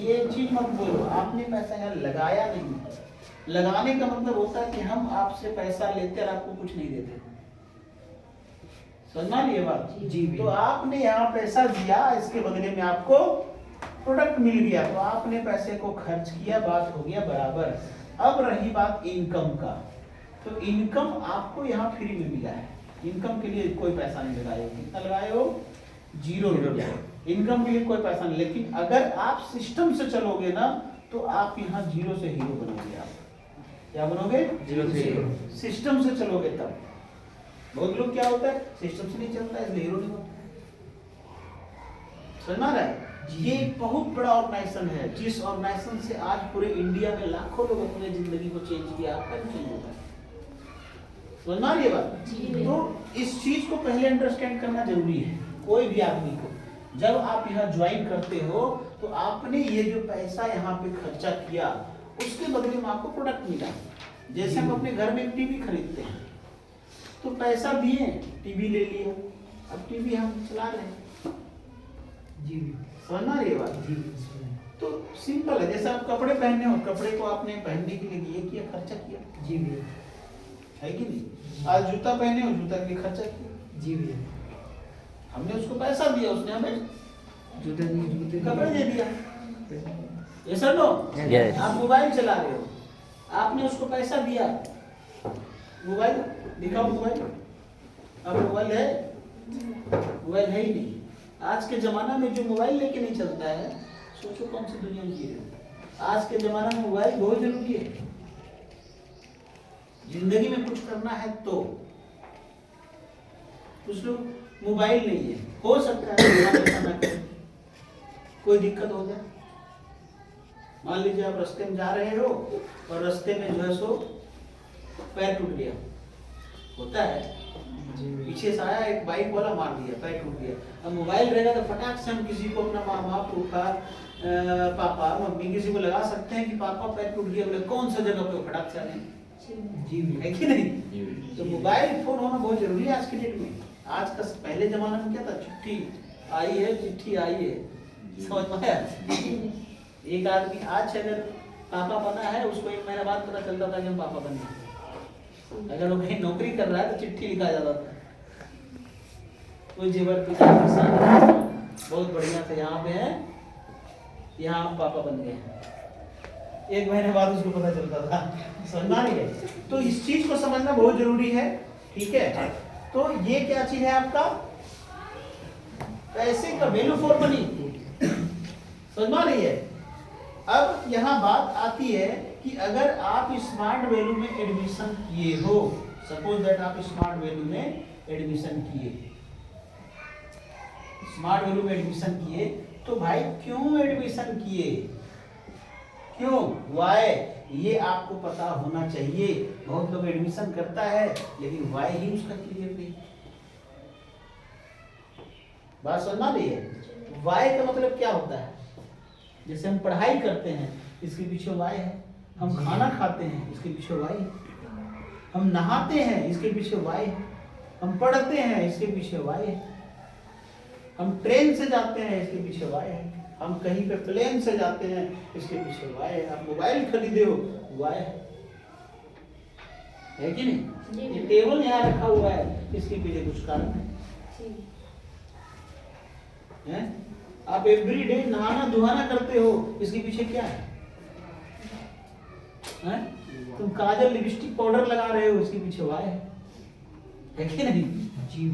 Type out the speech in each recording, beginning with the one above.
ये चीज मत बोलो, आपने पैसा यहाँ लगाया नहीं। लगाने का मतलब होता है कि हम आपसे पैसा लेते और आपको कुछ नहीं देते। समझना नहीं ये बात? जी। तो आपने यहाँ पैसा दिया, इसके बदले में आपको प्रोडक्ट मिल गया, तो आपने पैसे को खर्च किया, बात हो गया बराबर। अब रही बात इनकम का, तो इनकम आपको यहाँ फ्री में मिला है। इनकम के लिए कोई पैसा नहीं लगाए हो। कितना लगाए हो? 0 रुपया। इनकम के लिए कोई पैसा नहीं। लेकिन अगर आप सिस्टम से चलोगे ना, तो आप यहाँ 0 से हीरो बनोगे। आप क्या बनोगे? 0 से हीरो। सिस्टम से चलोगे तब। बहुत लोग क्या होता है, सिस्टम से नहीं चलता है इसलिए हीरो नहीं बनता। समझ रहा है? ये एक बहुत बड़ा ऑर्गेनाइजेशन है, जिस ऑर्गेनाइजेशन से आज पूरे इंडिया में लाखों लोग अपने जिंदगी को चेंज किया। आपका भी चेंज होगा। समझना ये बात? तो इस चीज को पहले अंडरस्टैंड करना जरूरी है कोई भी आदमी को। जब आप यहाँ ज्वाइन करते हो, तो आपने ये जो पैसा यहाँ पे खर्चा किया, उसके बदले में आपको प्रोडक्ट मिला। जैसे हम अपने घर में एक टीवी खरीदते हैं, तो पैसा दिए, टीवी ले लिया, अब टीवी हम चला रहे हैं। जी। समझना ये बात? जी। तो सिंपल है। जैसे आप कपड़े पहने हो, कपड़े को आपने पहनने के लिए ये किया, खर्चा किया। जी भैया। है कि नहीं? आज जूता पहने हो, जूता के लिए खर्चा किया। जी भैया। हमने उसको पैसा दिया, उसने हमें जूते कपड़े दे दिया। ये सर लो, आप मोबाइल चला रहे हो, आपने उसको पैसा दिया। मोबाइल दिखाओ, मोबाइल। अब मोबाइल है? मोबाइल है ही नहीं। आज के जमाना में जो मोबाइल लेके नहीं चलता है, सोचो कौन सी दुनिया में जी रहे हो। आज के जमाना में मोबाइल बहुत जरूरी है। जिंदगी में कुछ करना है तो कुछ लोग मोबाइल नहीं है, हो सकता है कोई दिक्कत हो जाए। मान लीजिए आप रास्ते में जा रहे हो और रास्ते में जो है सो पैर टूट गया, होता है। पीछे से आया एक बाइक वाला, मार दिया, पैर टूट गया। अब मोबाइल रहेगा तो फटाक से हम किसी को, अपना मामा, फूफा, पापा, मम्मी, किसी को लगा सकते हैं कि पापा पैर टूट गया, बोले कौन सा जगह पे, फटाक से आने। जी है कि नहीं? तो मोबाइल फोन होना बहुत जरूरी है आज के डेट में। आज का, पहले जमाना में क्या था, चिट्ठी आई है, चिट्ठी आई है। समझ में आया? एक आदमी आज अगर पापा बना है, उसको 1 महीना बाद पता चलता था कि हम पापा बने। अगर वो कहीं नौकरी कर रहा है तो चिट्ठी लिखा जाता था, कोई जेवर की बहुत बढ़िया से यहाँ पे है, यहाँ हम पापा बन गए हैं। 1 महीने बाद उसको पता चलता था। समझना नहीं है? तो इस चीज को समझना बहुत जरूरी है। ठीक है? तो ये क्या चीज है आपका? पैसे का वैल्यू फॉर मनी। समझना नहीं है? अब यहाँ बात आती है कि अगर आप स्मार्ट वैल्यू में एडमिशन किए हो, सपोज दैट आप स्मार्ट वैल्यू में एडमिशन किए, स्मार्ट वैल्यू में एडमिशन किए, तो भाई क्यों एडमिशन किए, क्यों, वाई, ये आपको पता होना चाहिए। बहुत लोग एडमिशन करता है लेकिन वाई ही उसका क्लियर नहीं। बात समझना नहीं है? वाई का मतलब क्या होता है? जैसे हम पढ़ाई करते हैं, इसके पीछे वाई है। हम खाना खाते हैं, इसके पीछे वाई है। हम नहाते हैं, इसके पीछे वाई है। हम पढ़ते हैं, इसके पीछे वाई है। हम ट्रेन से जाते हैं, इसके पीछे वाई है। हम कहीं पे प्लेन से जाते हैं, इसके पीछे वाई है। आप मोबाइल खरीदे हो, वाई है कि नहीं? ये टेबल यहाँ रखा हुआ है, इसके पीछे कुछ कारण है। आप एवरी डे नहाना धुआना करते हो, इसके पीछे क्या है? तुम काजल, लिपस्टिक, पाउडर लगा रहे हो, इसके पीछे वाई है कि नहीं? जी।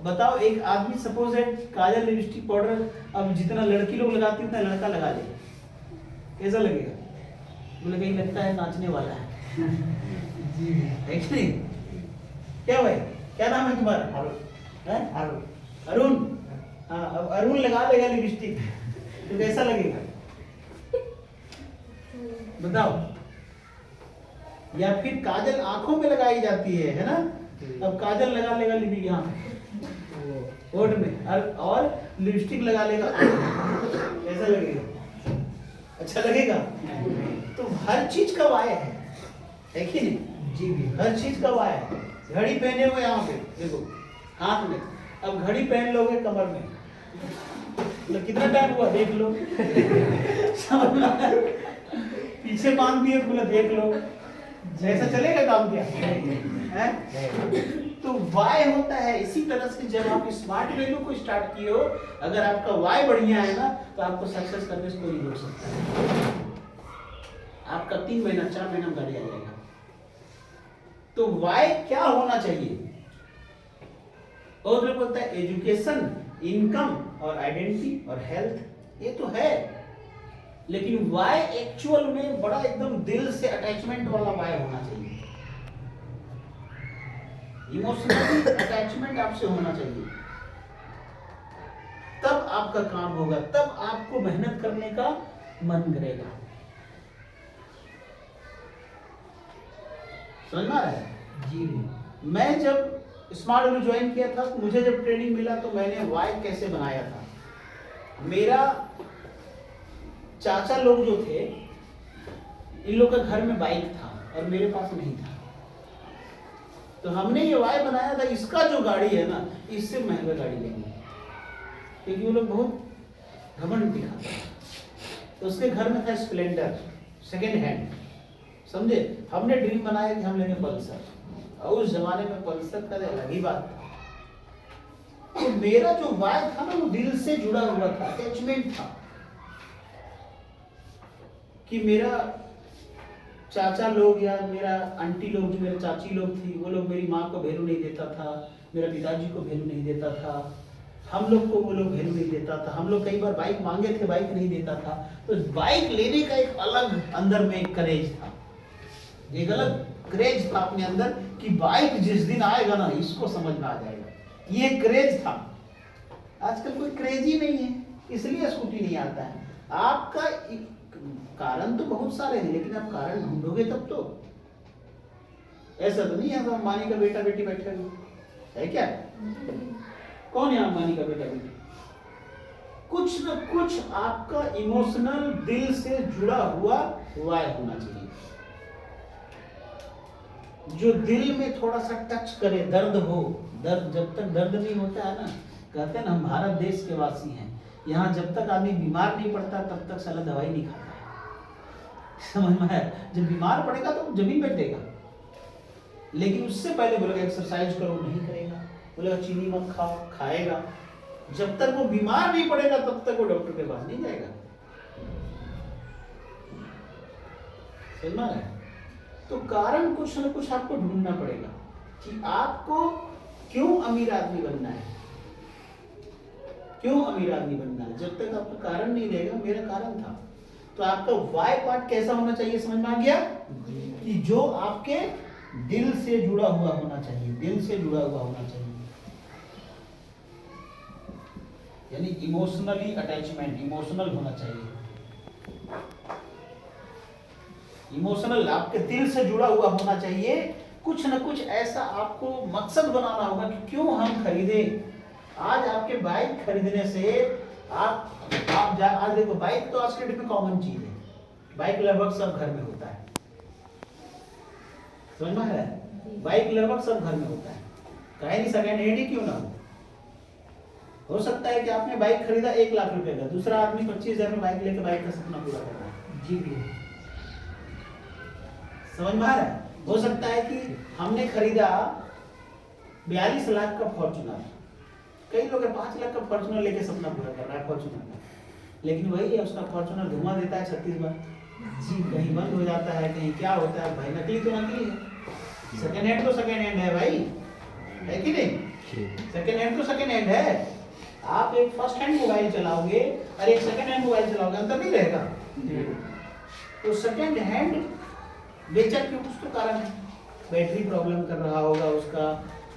बताओ, एक आदमी सपोज है काजल, लिपस्टिक, पाउडर, अब जितना लड़की लोग लगाती है उतना लड़का लगा ले, कैसा लगेगा? बोले कहीं लगता है नाचने वाला है। जी है कि नहीं? क्या भाई, क्या नाम है तुम्हारा? अरुण। अरुण, हाँ, अब अरुण लगा लेगा लिपस्टिक तो कैसा लगेगा? बताओ। या फिर काजल आंखों में लगाई जाती है ना? अब काजल लगा लेगा लिपस्टिक यहाँ होठ में, और लिपस्टिक लगा लेगा, कैसा लगेगा? अच्छा लगेगा? तो हर चीज का वाय है कि नहीं? जी भी, हर चीज का वाय है। घड़ी पहने हुए यहाँ पे देखो, हाथ में, अब घड़ी पहन लोगे कमर में, मतलब कितना टाइम हुआ देख लो। समझ में आया? पीछे बांध दिए तो बोला देख लो, ऐसा चलेगा काम क्या है? तो वाई होता है। इसी तरह से जब आप स्मार्ट वैल्यू को स्टार्ट किए हो, अगर आपका वाई बढ़िया है ना, तो आपको सक्सेस करने से कोई नहीं रोक सकता है। आपका 3 महीना 4 महीना में गाड़ी आ जाएगा। तो वाई क्या होना चाहिए? और जो बोलता है एजुकेशन, इनकम और आइडेंटिटी और हेल्थ, ये तो है, लेकिन वाई एक्चुअल में बड़ा एकदम दिल से अटैचमेंट वाला वाई होना चाहिए। इमोशनली अटैचमेंट आपसे होना चाहिए, तब आपका काम होगा, तब आपको मेहनत करने का मन करेगा। समझ में आ रहा है? जी भैया। मैं जब स्मार्ट वैल्यू ज्वाइन किया था, तो मुझे जब ट्रेनिंग मिला तो मैंने वाई कैसे बनाया था। मेरा चाचा लोग जो थे, इन लोग का घर में बाइक था और मेरे पास नहीं था, तो हमने ये वाई बनाया था, इसका जो गाड़ी है ना, इससे महंगा गाड़ी लेंगे, क्योंकि वो लोग बहुत घमंड दिखाते हैं। तो उसके घर में था स्प्लेंडर सेकेंड हैंड, समझे। हमने ड्रीम बनाया कि हम लेंगे पल्सर, और उस जमाने में पल्सर का अलग ही बात था। तो मेरा जो वाई था ना, वो दिल से जुड़ा हुआ था, अटैचमेंट था, कि मेरा चाचा लोग या मेरा आंटी लोग, जो मेरे चाची लोग थी, वो लोग मेरी माँ को वैल्यू नहीं देता था, मेरा पिताजी को वैल्यू नहीं देता था, हम लोग को वो लोग वैल्यू नहीं देता था। हम लोग कई बार बाइक मांगे थे, बाइक नहीं देता था। तो बाइक लेने का एक अलग अंदर में एक क्रेज था, एक अलग क्रेज था अपने अंदर, कि बाइक जिस दिन आएगा ना, इसको समझ में आ जाएगा, ये क्रेज था। आजकल कोई क्रेज ही नहीं है, इसलिए स्कूटी नहीं आता है। आपका कारण तो बहुत सारे हैं, लेकिन आप कारण ढूंढोगे तब तो। ऐसा तो नहीं है तो अंबानी का बेटा बेटी बैठे हुए है क्या? कौन है अंबानी का बेटा बेटी? कुछ न कुछ आपका इमोशनल दिल से जुड़ा हुआ वाई होना चाहिए, जो दिल में थोड़ा सा टच करे, दर्द हो। दर्द, जब तक दर्द नहीं होता है ना, कहते हैं ना, हम भारत देश के वासी हैं, यहाँ जब तक आदमी बीमार नहीं पड़ता तब तक साला दवाई नहीं खाता है। समझ में आया? जब बीमार पड़ेगा तो जमीन बैठेगा, लेकिन उससे पहले बोलेगा एक्सरसाइज करो, नहीं करेगा, बोलेगा चीनी मत खाओ, खाएगा। जब तक वो बीमार नहीं पड़ेगा तब तक वो डॉक्टर के पास नहीं जाएगा। समझ में आया? तो कारण कुछ न कुछ आपको ढूंढना पड़ेगा कि आपको क्यों अमीर आदमी बनना है, क्यों अमीर आदमी बनना है। जब तक आपका कारण नहीं रहेगा, मेरा कारण था, तो आपका वाई पार्ट कैसा होना चाहिए? समझ में आ गया? कि जो आपके दिल से जुड़ा हुआ होना चाहिए, दिल से जुड़ा हुआ होना चाहिए, यानी इमोशनली अटैचमेंट, इमोशनल होना चाहिए। इमोशनल आपके दिल से जुड़ा हुआ होना चाहिए। कुछ न कुछ ऐसा आपको मकसद बनाना होगा कि क्यों हम खरीदें। आज आपके बाइक खरीदने से आप आज देखो, बाइक तो आज के डेट में कॉमन चीज है, बाइक लगभग सब घर में होता है। समझ में है? बाइक लगभग सब घर में होता है, कहीं नहीं सेकेंड हैंड ही क्यों ना हो सकता है कि आपने बाइक खरीदा 1 लाख रुपए का, दूसरा आदमी 25,000 में बाइक लेकर बाइक का सपना पूरा कर रहा है। जी भैया। समझ में आ रहा है? हो सकता है कि हमने खरीदा 42 लाख का फॉर्च्यूनर, कई लोग 5 लाख का फॉर्च्यूनर लेके सपना पूरा कर रहा है फॉर्च्यूनर का, लेकिन वही है, उसका फॉर्च्यूनर धुआं देता है 36 बार जी, कहीं बंद हो जाता है, कहीं क्या होता है। भाई नकली तो नकली है, सेकेंड हैंड तो सेकेंड हैंड है भाई, है कि नहीं? सेकेंड हैंड तो सेकेंड हैंड है। आप एक फर्स्ट हैंड मोबाइल चलाओगे और एक सेकेंड हैंड मोबाइल चलाओगे, अंतर नहीं रहेगा? तो सेकेंड हैंड बेचा क्यों? कुछ तो कारण है, बैटरी प्रॉब्लम कर रहा होगा उसका,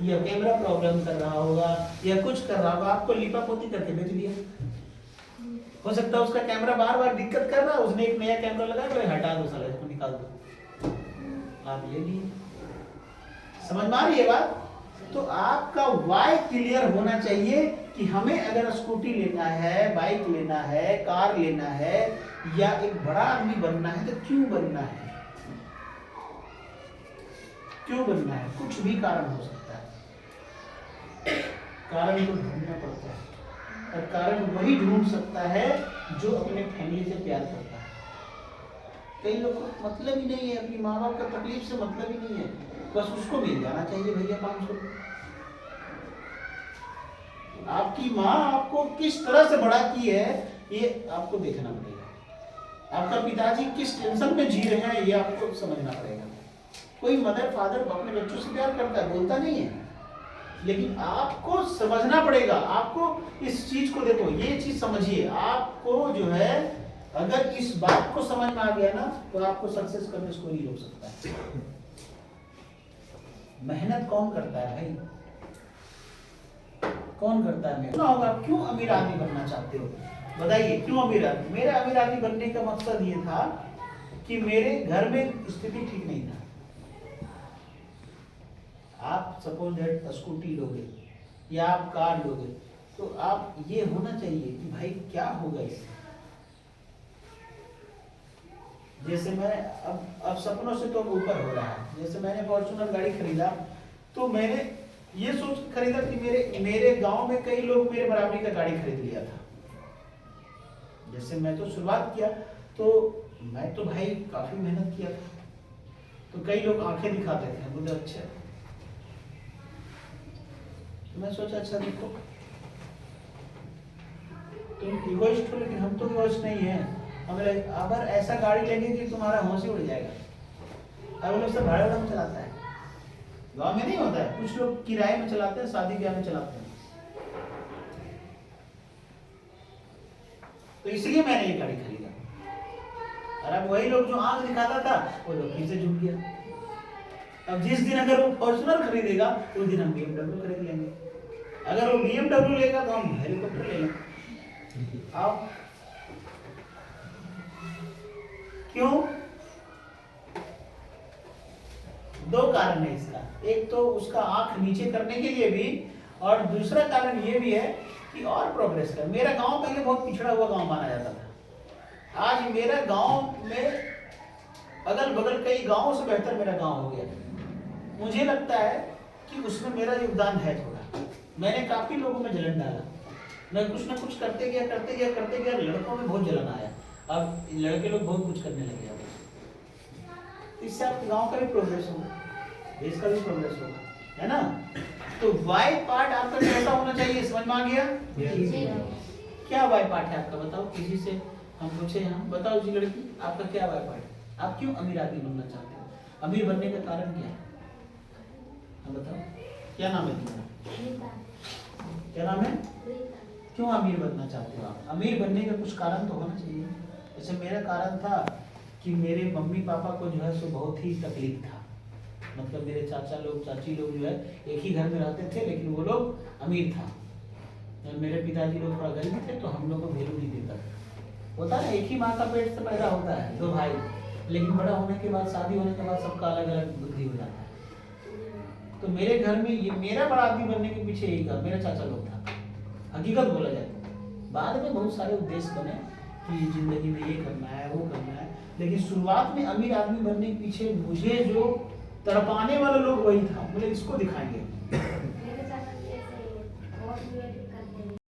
या कैमरा प्रॉब्लम कर रहा होगा, या कुछ कर रहा होगा, आपको लिपापोती करके बेच दिया। हो सकता है उसका कैमरा बार बार दिक्कत कर रहा है, उसने एक नया कैमरा लगाया, बोले हटा दो साला, इसको निकाल दो, आप ले लिए। समझ में आ रही है बात? तो आपका वाई क्लियर होना चाहिए कि हमें अगर स्कूटी लेना है, बाइक लेना है, कार लेना है, या एक बड़ा आदमी बनना है, तो क्यों बनना है, क्यों बनना है? कुछ भी कारण हो सकता है, कारण को ढूंढना पड़ता है, और कारण वही ढूंढ सकता है जो अपने फैमिली से प्यार करता है। कई लोग को मतलब ही नहीं है, अपनी माँ बाप का तकलीफ से मतलब ही नहीं है, बस उसको मिल जाना चाहिए भैया 500। आपकी माँ आपको किस तरह से बड़ा की है ये आपको देखना पड़ेगा। आपका पिताजी किस टेंशन में जी रहे हैं ये आपको समझना पड़ेगा। कोई मदर फादर अपने बच्चों से प्यार करता है, बोलता नहीं है, लेकिन आपको समझना पड़ेगा। आपको इस चीज को देखो, ये चीज समझिए। आपको जो है अगर इस बात को समझ में आ गया ना तो आपको सक्सेस करने से कोई नहीं रोक सकता है। मेहनत कौन करता है भाई? कौन करता है मेहनत? होगा आप क्यों अमीर आदमी बनना चाहते हो? बताइए क्यों अमीर आदमी? मेरा अमीर आदमी बनने का मकसद ये था कि मेरे घर में स्थिति ठीक नहीं था। आप सपोज दैट स्कूटी लोगे या आप कार लोगे तो आप ये होना चाहिए कि भाई क्या होगा इससे। जैसे मैं अब सपनों से तो ऊपर हो रहा है। जैसे मैंने फॉर्च्यूनर गाड़ी खरीदा तो मैंने ये सोच खरीदा कि मेरे गांव में कई लोग मेरे बराबरी का गाड़ी खरीद लिया था। जैसे मैं तो शुरुआत किया तो मैं तो भाई काफी मेहनत किया था, तो कई लोग आंखें दिखाते थे, बोले अच्छा। तो मैं सोचा अच्छा देखो तुम इगोइस्ट हो, लेकिन हम तो इगोइस्ट नहीं है। अगर ऐसा गाड़ी लेंगे कि तुम्हारा होश ही उड़ जाएगा। अब लोग सब भाड़े में चलाता है, गांव में नहीं होता है। कुछ लोग किराए में चलाते हैं, शादी ब्याह में चलाते हैं। तो इसलिए मैंने ये गाड़ी खरीदा। और अब वही लोग जो आंख दिखाता था वो लोग फिर से झुक गया। अब जिस दिन अगर वो फॉर्च्यूनर खरीदेगा उस दिन हम BMW खरीद लेंगे। अगर वो BMW लेगा तो हम हेलीकॉप्टर ले लेंगे। आप क्यों? दो कारण है इसका। एक तो उसका आंख नीचे करने के लिए भी, और दूसरा कारण ये भी है कि और प्रोग्रेस कर। मेरा गांव पहले बहुत पिछड़ा हुआ गांव माना जाता था। आज मेरा गांव में अगल बगल कई गांवों से बेहतर मेरा गांव हो गया। मुझे लगता है कि उसमें मेरा योगदान है थोड़ा। मैंने काफी लोगों में जलन डाला। मैं कुछ ना कुछ करते गया, लड़कों में बहुत जलन आया। अब लड़के लोग बहुत कुछ करने लगे। इससे आपके गांव का भी प्रोग्रेस होगा, देश का भी प्रोग्रेस होगा, है ना? तो वाई पार्ट आपका कैसा होना चाहिए, समझ में आ गया? क्या वाई पार्ट है आपका? बताओ, किसी से हम पूछे यहाँ, बताओ जी लड़की, आपका क्या वाई पार्ट है? आप क्यों अमीर आदमी बनना चाहते हो? अमीर बनने का कारण क्या है? हाँ बताओ, क्या नाम है तुम्हारा? क्या नाम है? क्यों अमीर बनना चाहते हो आप? अमीर बनने का कुछ कारण तो होना चाहिए। जैसे मेरा कारण था कि मेरे मम्मी पापा को जो है सो बहुत ही तकलीफ था। मतलब मेरे चाचा लोग चाची लोग जो है एक ही घर में रहते थे, लेकिन वो लोग अमीर था। मेरे पिताजी लोग थोड़ा गरीब थे तो हम लोग को वैल्यू नहीं देता था। होता है एक ही माँ का पेट से पैदा होता है, दो भाई, लेकिन बड़ा होने के बाद, शादी होने के बाद सबका अलग अलग बुद्धि हो जाता है। तो मेरे घर में ये मेरा बड़ा आदमी बनने के पीछे यही था, मेरा चाचा लोग था। हकीकत बोला जाए, बाद में बहुत सारे उद्देश्य बने कि जिंदगी में ये करना है वो करना है, लेकिन शुरुआत में अमीर आदमी बनने के पीछे मुझे जो तड़पाने वाला लोग वही था। बोले इसको दिखाएंगे।